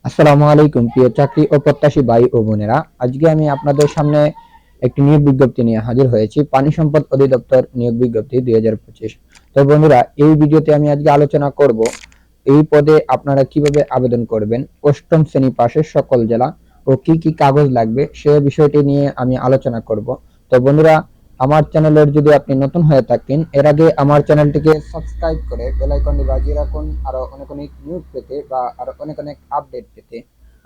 আসসালামু আলাইকুম প্রিয় চাকরি ও প্রত্যাশী ভাই ও বোনেরা। আজকে আমি আপনাদের সামনে একটি নিয়োগ বিজ্ঞপ্তি নিয়ে হাজির হয়েছি। পানি সম্পদ অধিদপ্তর নিয়োগ বিজ্ঞপ্তি 2025। তো বন্ধুরা, এই ভিডিওতে আমি আজকে আলোচনা করব এই পদে আপনারা কিভাবে আবেদন করবেন, অষ্টম শ্রেণী পাশের সকল জেলা ও কি কি কাগজ লাগবে সে বিষয়টি নিয়ে আমি আলোচনা করব। তো বন্ধুরা, আমার চ্যানেলের যদি আপনি নতুন হয়ে থাকেন, এর আগে আমার চ্যানেলটিকে সাবস্ক্রাইব করে বেল আইকনটি বাজিয়ে রাখুন আরো অনেক অনেক নিউজ পেতে বা আরো অনেক অনেক আপডেট পেতে।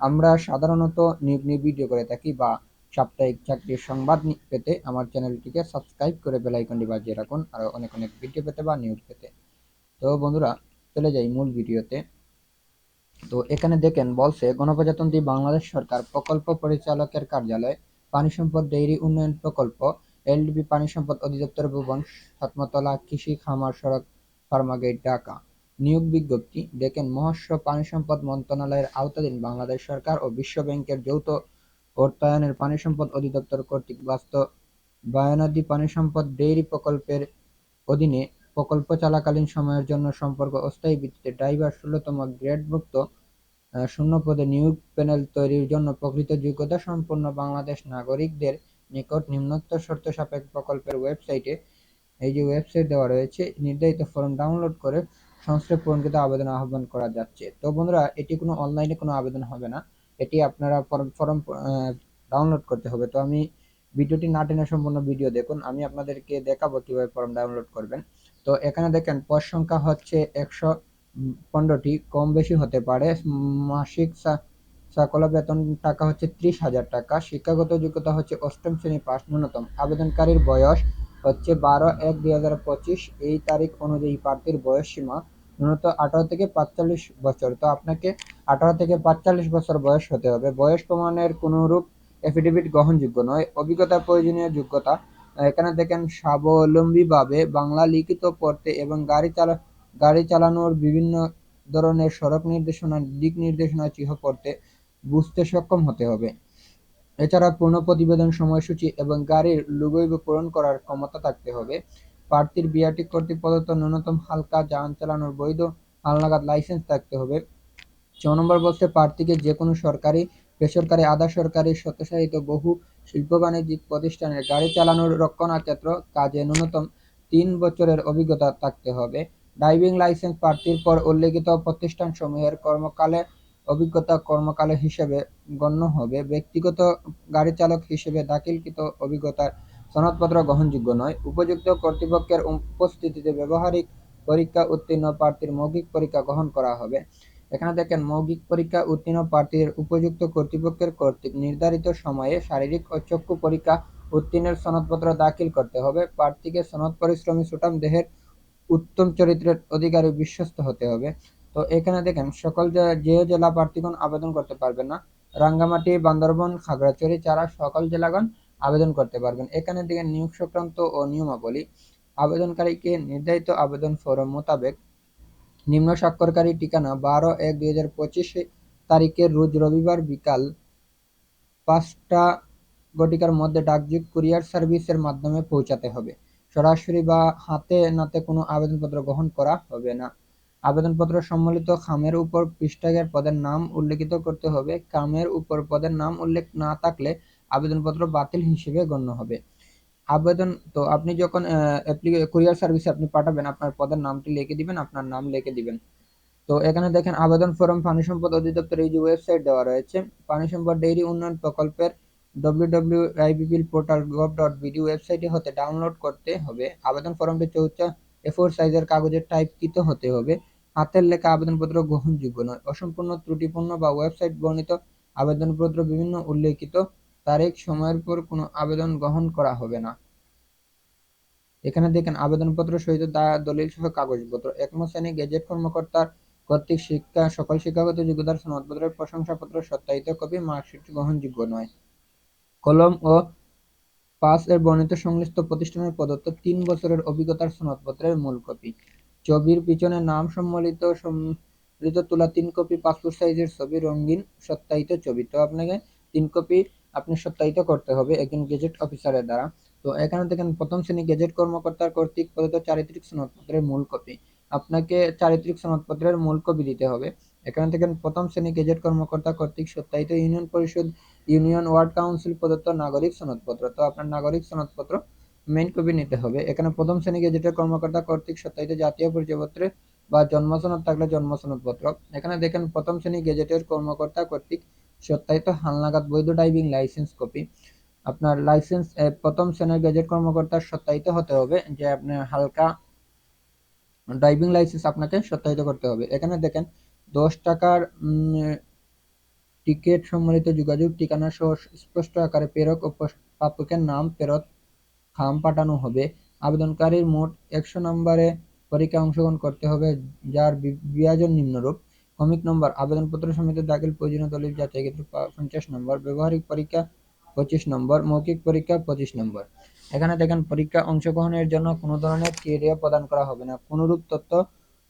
আমরা সাধারণত নিয়োগ নিয়ে ভিডিও করে থাকি বা সাপ্তাহিক চাকরির সংবাদ পেতে আমার চ্যানেলটিকে সাবস্ক্রাইব করে বেল আইকনটি বাজিয়ে রাখুন আরো অনেক অনেক ভিডিও পেতে বা নিউজ পেতে। তো বন্ধুরা, চলে যাই মূল ভিডিওতে। তো এখানে দেখেন বলছে, গণপ্রজাতন্ত্রী বাংলাদেশ সরকার প্রকল্প পরিচালকের কার্যালয়, পানি সম্পদ ডেইরি উন্নয়ন প্রকল্প, এলডিপি পানি সম্পদ অধিদপ্তর ভবন, সাতমাতলা কৃষি খামার সড়ক, ফার্মাগেট, ঢাকা। নিয়োগ বিজ্ঞপ্তি দেখেন, মৎস্য পানি সম্পদ মন্ত্রণালয়ের আওতাধীন বাংলাদেশ সরকার ও বিশ্ব ব্যাংকের যৌথ অর্থায়নের পানি সম্পদ অধিদপ্তর কর্তৃক বাস্তবায়নাধীন পানি সম্পদ ডেইরি প্রকল্পের অধীনে প্রকল্প চলাকালীন সময়ের জন্য সম্পর্ক অস্থায়ী ভিত্তিতে ড্রাইভার ১৬তম গ্রেডভুক্ত শূন্য পদে নিয়োগ প্যানেল তৈরির জন্য প্রকৃত যোগ্যতা সম্পন্ন বাংলাদেশ নাগরিকদের নিকট নিম্নোক্ত শর্ত সাপেক্ষে প্রকল্পের ওয়েবসাইটে, এই যে ওয়েবসাইট দেওয়া রয়েছে, নির্ধারিত ফর্ম ডাউনলোড করে সংশ্লিষ্ট পূরণকৃত আবেদন আহ্বান করা যাচ্ছে। তো বন্ধুরা, এটি কোনো অনলাইনে কোনো আবেদন হবে না, এটি আপনারা ফর্ম ডাউনলোড করতে হবে। তো আমি ভিডিওটি না টেনে সম্পূর্ণ ভিডিও দেখুন, আমি আপনাদেরকে দেখাবো কিভাবে ফর্ম ডাউনলোড করবেন। তো এখানে দেখেন পদ সংখ্যা হচ্ছে ১১৫টি, কম বেশি হতে পারে। মাসিক সকল বেতন টাকা হচ্ছে ৩০,০০০ টাকা। শিক্ষাগত যোগ্যতা হচ্ছে অষ্টম শ্রেণী পাস ন্যূনতম। আবেদনকারীর বয়স হচ্ছে ১২/১/২০২৫। এই তারিখ অনুযায়ী প্রার্থীর বয়স সীমা ন্যূনতম ১৮ থেকে ৪৫ বছর। তো আপনাকে ১৮ থেকে ৪৫ বছর বয়স হতে হবে। বয়স প্রমাণের কোনরূপ এফিডেভিট গ্রহণযোগ্য নয়। অভিজ্ঞতা প্রয়োজনীয় যোগ্যতা এখানে দেখেন, স্বাবলম্বীভাবে বাংলা লিখিত পড়তে এবং গাড়ি চালানোর বিভিন্ন ধরনের সড়ক নির্দেশনা, দিক নির্দেশনা চিহ্ন পড়তে বুঝতে সক্ষম হতে হবে। এছাড়া পূর্ণ প্রতিবেদন সময়সূচি এবং গাড়ির লোগো পূরণ করার ক্ষমতা থাকতে হবে। প্রার্থীর বিআরটি কর্তৃক প্রদত্ত ন্যূনতম হালকা যান চালানোর বৈধ হালনাগাদ লাইসেন্স থাকতে হবে। ৬ নম্বর বলছে, প্রার্থীকে যেকোনো সরকারি, বেসরকারি, আধা সরকারি, স্বত্বশাসিত বহু শিল্প বাণিজ্যিক প্রতিষ্ঠানের গাড়ি চালানোর রক্ষণাক্ষেত্র কাজে ন্যূনতম ৩ বছরের অভিজ্ঞতা থাকতে হবে। ড্রাইভিং লাইসেন্স প্রার্থীর পর উল্লেখিত প্রতিষ্ঠানসমূহের অভিজ্ঞতা কর্মকালে হিসেবে গণ্য হবে। ব্যক্তিগত গাড়ি চালক হিসেবে দাখিলকৃত অভিজ্ঞতার সনদপত্র গ্রহণযোগ্য নয়। উপযুক্ত কর্তৃপক্ষের উপস্থিতিতে ব্যবহারিক পরীক্ষা উত্তীর্ণ প্রার্থীর মৌখিক পরীক্ষা গ্রহণ করা হবে। এখানে দেখেন, মৌখিক পরীক্ষা উত্তীর্ণ প্রার্থীর উপযুক্ত কর্তৃপক্ষের কর্তৃক নির্ধারিত সময়ে শারীরিক ও চক্ষু পরীক্ষা উত্তীর্ণের সনদপত্র দাখিল করতে হবে। প্রার্থীকে সনদ পরিশ্রমী, সুঠাম দেহের, উত্তম চরিত্রের অধিকারী বিশ্বস্ত হতে হবে। তো এখানে দেখেন, সকল যে জেলা প্রার্থীগণ আবেদন করতে পারবেন না। রাঙ্গামাটি, বান্দরবন, খাগড়াছড়ি ছাড়া সকল জেলাগণ আবেদন করতে পারবেন। এখানে দেখেন নিয়োগ সংক্রান্ত ও নিয়মাবলী। আবেদনকারীকে নির্ধারিত আবেদন ফরম মোতাবেক নিম্ন স্বাক্ষরকারী ঠিকানা ১২/১/২০২৫ তারিখের রোজ রবিবার বিকাল ৫টা ঘটিকার মধ্যে ডাকযোগে কুরিয়ার সার্ভিসের মাধ্যমে পৌঁছাতে হবে। সরাসরি বা হাতে নাতে কোনো আবেদনপত্র গ্রহণ করা হবে না। আবেদনপত্র সম্বলিত খামের উপর পৃষ্ঠায় পদের নাম উল্লেখিত করতে হবে। খামের উপর পদের নাম উল্লেখ না থাকলে আবেদনপত্র বাতিল হিসেবে গণ্য হবে। তো আপনি যখন কুরিয়ার সার্ভিসে আপনি পাঠাবেন, আপনার পদের নামটি লিখে দিবেন, আপনার নাম লিখে দিবেন। তো এখানে দেখেন আবেদন ফরম পানি সম্পদ অধিদপ্তর, এই যে ওয়েবসাইট দেওয়া রয়েছে, পানি সম্পদ ডেইরি উন্নয়ন প্রকল্পের www.ibbportal.gov.bd ওয়েবসাইটে হতে ডাউনলোড করতে হবে। আবেদন ফরমটি চৌচা A4 সাইজের কাগজে টাইপকৃত হতে হবে। হাতের লেখা আবেদনপত্র গ্রহণযোগ্য নয়। অসম্পূর্ণ, ত্রুটিপূর্ণ বা ওয়েবসাইট বর্ণিত আবেদনপত্র বিভিন্ন উল্লেখিত তারিখ সময়ের পর কোনো আবেদন গ্রহণ করা হবে না। এখানে দেখেন আবেদনপত্র সহিত দলিল সহ কাগজপত্র, একম শ্রেণী গেজেট কর্মকর্তার কর্তৃক সকল শিক্ষাগত যোগ্যতার সনদপত্রের প্রশংসাপত্র সত্যায়িত কপি, মার্কশিট গ্রহণযোগ্য নয়। কলম ও পাস এর বর্ণিত সংশ্লিষ্ট প্রতিষ্ঠানের প্রদত্ত ৩ বছরের অভিজ্ঞতার সনদপত্রের মূল কপি। ছবির পিছনে নাম সম্বলিত তোলা ৩ কপি পাসপোর্ট সাইজের ছবি, রঙিন সত্যায়িত ছবি। তো আপনাকে ৩ কপি আপনি সত্যায়িত করতে হবে একজন গেজেট অফিসারের দ্বারা। তো এখানে দেখেন, প্রথম শ্রেণী গেজেট কর্মকর্তার কর্তৃক প্রদত্ত চারিত্রিক সনদপত্রের মূল কপি। আপনাকে চারিত্রিক সনদপত্রের মূল কপি দিতে হবে। এখানে দেখেন প্রথম শ্রেণী গেজেট কর্মকর্তা কর্তৃক সত্যায়িত ইউনিয়ন পরিষদ, ইউনিয়ন ওয়ার্ড কাউন্সিল প্রদত্ত নাগরিক সনদপত্র। তো আপনার নাগরিক সনদপত্র মেইন কপি নিতে হবে। এখানে প্রথম শ্রেণী গেজেটের কর্মকর্তা কর্তৃক সত্যায়িত জাতীয় পরিচয়পত্রে বা জন্ম সনদ থাকলে জন্ম সনদপত্র। এখানে দেখেন প্রথম শ্রেণী গেজেটের কর্মকর্তা কর্তৃক সত্যায়িত হালনাগাদ বৈধ ড্রাইভিং লাইসেন্স কপি। আপনার লাইসেন্স প্রথম শ্রেণীর গেজেট কর্মকর্তার সত্যায়িত হতে হবে যে আপনার হালকা ড্রাইভিং লাইসেন্স আপনাকে সত্যায়িত করতে হবে। এখানে দেখেন 10 টাকার টিকিট সম্বলিত যোগাযোগ ঠিকানা সহ স্পষ্ট আকারে প্রেরক ও প্রাপকের নাম ফেরত খাম পাঠানো হবে। আবেদনকারীর মোট 100 নম্বরে পরীক্ষায় অংশগ্রহণ করতে হবে, যার বিভাজন নিম্নরূপ: ক্রমিক নম্বর, আবেদনপত্র সমেত দাখিল প্রয়োজনীয় দলিল যাচাই ক্ষেত্রে 50 নম্বর, ব্যবহারিক পরীক্ষা 25 নম্বর, মৌখিক পরীক্ষা 25 নম্বর। এখানে দেখেন পরীক্ষা অংশগ্রহণের জন্য কোনো ধরনের ক্রিয়া প্রদান করা হবে না। কোনরূপ তথ্য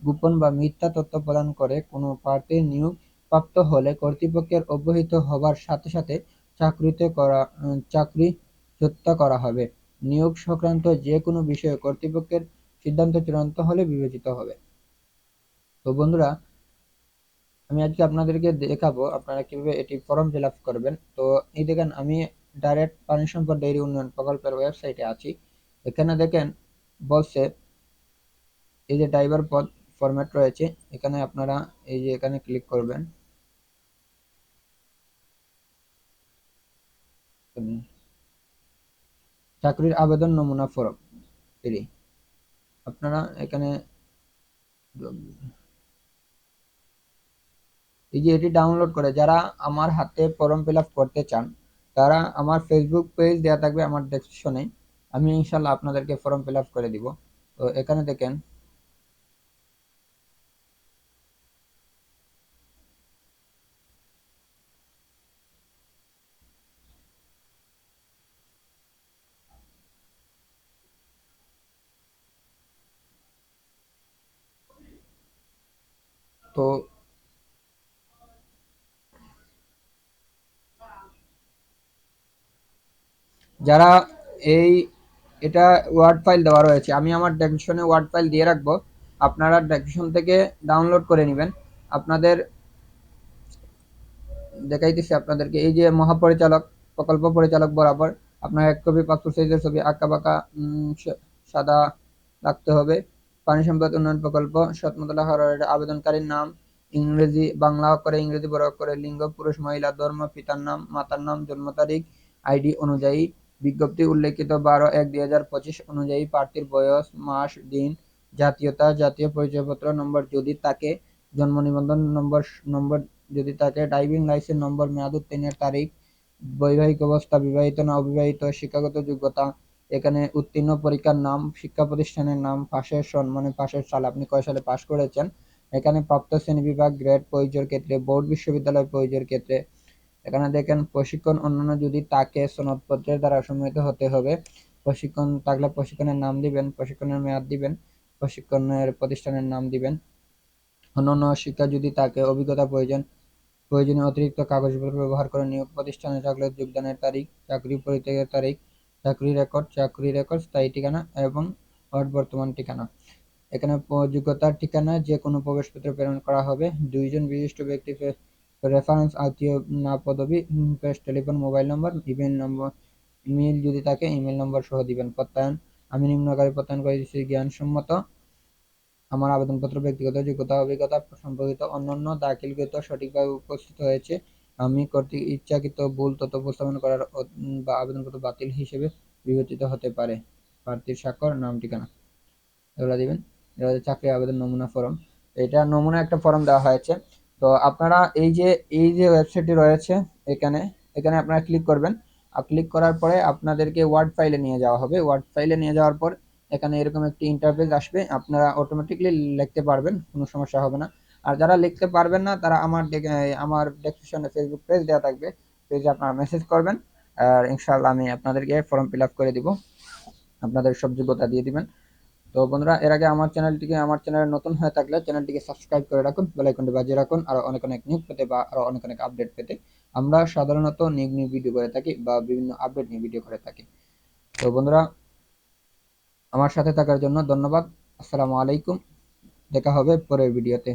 গোপন বা মিথ্যা তথ্য প্রদান করে কোনো প্রার্থীর নিয়োগ প্রাপ্ত হলে কর্তৃপক্ষের অবহিত হবার সাথে সাথে চাকরিচ্যুত করা হবে। নিয়োগ সংক্রান্ত যে কোনো বিষয়ে কর্তৃপক্ষের সিদ্ধান্ত চূড়ান্ত হলে বিবেচিত হবে। তো বন্ধুরা, আমি আজকে আপনাদেরকে দেখাবো আপনারা কিভাবে এটি ফর্ম ফিল আপ করবেন। তো এই দেখেন আমি ডাইরেক্ট পানি সম্পদ ডেইরি উন্নয়ন প্রকল্পের ওয়েবসাইটে আছি। এখানে দেখেন বলছে এই যে ড্রাইভার পদ ফরম্যাট রয়েছে, এখানে আপনারা এই যে এখানে ক্লিক করবেন। চাকরির আবেদন নমুনা ফর্ম 3 আপনারা এখানে এই যে এটি ডাউনলোড করে যারা আমার হাতে ফর্ম ফিল আপ করতে চান তারা আমার ফেসবুক পেজ দেওয়া থাকবে আমার ডেসক্রিপশনে, আমি ইনশাল্লাহ আপনাদেরকে ফর্ম ফিল আপ করে দিব। তো এখানে দেখেন তো যারা এই এটা ওয়ার্ড ফাইল দেওয়া রয়েছে, আমি আমার ডেসক্রিপশনে ওয়ার্ড ফাইল দিয়ে রাখবো, আপনারা ডেসক্রিপশন থেকে ডাউনলোড করে নেবেন। আপনাদের দেখাইতেছি আপনাদেরকে এই যে মহাপরিচালক প্রকল্প পরিচালক বরাবর আপনার 1 কপি পাসপোর্ট সাইজের ছবি আঁকা বাঁকা সাদা রাখতে হবে। পানি সম্পদ উন্নয়ন প্রকল্প সৎমত লেখা রয়েছে। আবেদনকারীর নাম ইংরেজি বাংলা অক্ষরে, ইংরেজি বড় অক্ষরে, লিঙ্গ পুরুষ মহিলা, ধর্ম পিতার নাম, মাতার নাম, জন্ম তারিখ আইডি অনুযায়ী, বিজ্ঞপ্তি উল্লেখিত 12/1/2025 অনুযায়ী প্রার্থীর বয়স, মাস, দিন, জাতীয়তা, জাতীয় পরিচয়পত্র নম্বর যদি থাকে, জন্ম নিবন্ধন নম্বর যদি থাকে, ড্রাইভিং লাইসেন্স নম্বর, মেয়াদ উত্তীর্ণের তারিখ, বৈবাহিক অবস্থা বিবাহিত না অবিবাহিত, শিক্ষাগত যোগ্যতা, এখানে উত্তীর্ণ পরীক্ষার নাম, শিক্ষা প্রতিষ্ঠানের নাম, পাশের সন মানে পাশের সাল, আপনি কয় সালে পাশ করেছেন, এখানে প্রাপ্ত শ্রেণী বিভাগ, গ্রেড প্রয়োজনের ক্ষেত্রে, বোর্ড বিশ্ববিদ্যালয় প্রয়োজনের ক্ষেত্রে, এখানে দেখেন প্রশিক্ষণ অন্যান্য যদি তাকে সনদপত্রের দ্বারা সম্মিলিত হতে হবে। প্রশিক্ষণ থাকলে প্রশিক্ষণের নাম দিবেন, প্রশিক্ষণের মেয়াদ দিবেন, প্রশিক্ষণের প্রতিষ্ঠানের নাম দিবেন। অন্যান্য শিক্ষা যদি তাকে অভিজ্ঞতা প্রয়োজনীয় অতিরিক্ত কাগজপত্র ব্যবহার করে নিয়োগ প্রতিষ্ঠানে থাকলে যোগদানের তারিখ, চাকরি পরিত্যাগের তারিখ, চাকরি রেকর্ড, স্থায়ী ঠিকানা এবং বর্তমান ঠিকানা। এখানে যোগ্যতার ঠিকানা যে কোনো প্রবেশপত্র প্রেরণ করা হবে। 2 জন বিশিষ্ট ব্যক্তি রেফারেন্স আত্মীয় না পদবি, টেলিফোন মোবাইল নম্বর, ইমেল যদি থাকে ইমেল নম্বর সহ দিবেন। প্রত্যয়ন, আমি নিম্নকারী প্রত্যয়ন করে দিচ্ছি: জ্ঞানসম্মত আমার আবেদনপত্র ব্যক্তিগত যোগ্যতা অভিজ্ঞতা সম্পর্কিত অন্যান্য দাখিলকৃত সঠিকভাবে উপস্থিত হয়েছে, আমি কর্তৃক ইচ্ছাকৃত ভুল তথ্য উপস্থাপন করার বা আবেদনপত্র বাতিল হিসেবে বিবেচিত হতে পারে। প্রার্থীর স্বাক্ষর, নাম, ঠিকানা এগুলো দিবেন। এটা হচ্ছে চাকরি আবেদন নমুনা ফর্ম। এটা নমুনা একটা ফর্ম দেওয়া হয়েছে। তো আপনারা এই যে ওয়েবসাইটটি রয়েছে এখানে এখানে আপনারা ক্লিক করবেন। আর ক্লিক করার পরে আপনাদেরকে ওয়ার্ড ফাইলে নিয়ে যাওয়া হবে। ওয়ার্ড ফাইলে নিয়ে যাওয়ার পর এখানে এরকম একটি ইন্টারফেস আসবে, আপনারা অটোমেটিকলি লিখতে পারবেন, কোনো সমস্যা হবে না। আর যারা লিখতে পারবেন না তারা আমার ডেসক্রিপশনে ফেসবুক পেজ দেওয়া থাকবে, পেজে আপনারা মেসেজ করবেন, আর ইনশাআল্লাহ আমি আপনাদেরকে ফর্ম ফিল আপ করে দিব, আপনাদের সব যোগ্যতা দিয়ে দিবেন। তো বন্ধুরা, এর আগে আমার চ্যানেলে নতুন হয়ে থাকলে চ্যানেলটিকে সাবস্ক্রাইব করে রাখুন, বেল আইকনটি বাজিয়ে রাখুন, আরো অনেক নিউজ পেতে বা আরো অনেক আপডেট পেতে। আমরা সাধারণত নিউ ভিডিও করে থাকি বা বিভিন্ন আপডেট নিয়ে ভিডিও করে থাকি। তো বন্ধুরা, আমার সাথে থাকার জন্য ধন্যবাদ। আসসালামু আলাইকুম, দেখা হবে পরের ভিডিওতে।